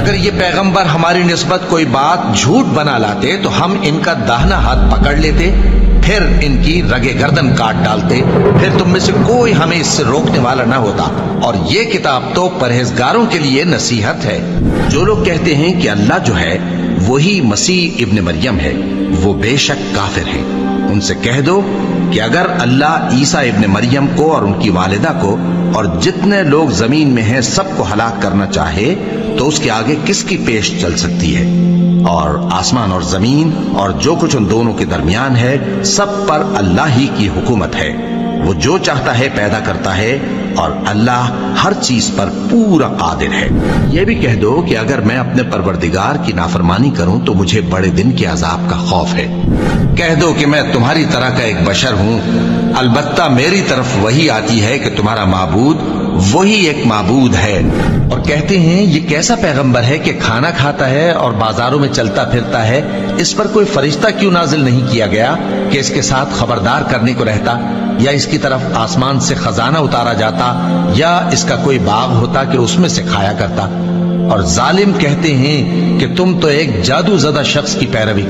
اگر یہ پیغمبر ہماری نسبت کوئی بات جھوٹ بنا لاتے تو ہم ان کا داہنا ہاتھ پکڑ لیتے، پھر ان کی رگے گردن کاٹ ڈالتے، پھر تم میں سے کوئی ہمیں اس سے روکنے والا نہ ہوتا۔ اور یہ کتاب تو پرہیزگاروں کے لیے نصیحت ہے۔ جو لوگ کہتے ہیں کہ اللہ جو ہے وہی مسیح ابن مریم ہے، وہ بے شک کافر ہیں۔ ان سے کہہ دو کہ اگر اللہ عیسیٰ ابن مریم کو اور ان کی والدہ کو اور جتنے لوگ زمین میں ہیں سب کو ہلاک کرنا چاہے تو اس کے آگے کس کی پیش چل سکتی ہے؟ اور آسمان اور زمین اور جو کچھ ان دونوں کے درمیان ہے سب پر اللہ ہی کی حکومت ہے۔ وہ جو چاہتا ہے پیدا کرتا ہے اور اللہ ہر چیز پر پورا قادر ہے۔ یہ بھی کہہ دو کہ اگر میں اپنے پروردگار کی نافرمانی کروں تو مجھے بڑے دن کے عذاب کا خوف ہے۔ کہہ دو کہ میں تمہاری طرح کا ایک بشر ہوں، البتہ میری طرف وہی آتی ہے کہ تمہارا معبود وہی ایک معبود ہے۔ اور کہتے ہیں یہ کیسا پیغمبر ہے کہ کھانا کھاتا ہے اور بازاروں میں چلتا پھرتا ہے، اس پر کوئی فرشتہ کیوں نازل نہیں کیا گیا کہ اس کے ساتھ خبردار کرنے کو رہتا، یا اس کی طرف آسمان سے خزانہ اتارا جاتا، یا اس کا کوئی باغ ہوتا کہ اس میں سے کھایا کرتا۔ اور ظالم کہتے ہیں کہ تم تو ایک جادو زدہ شخص کی پیروی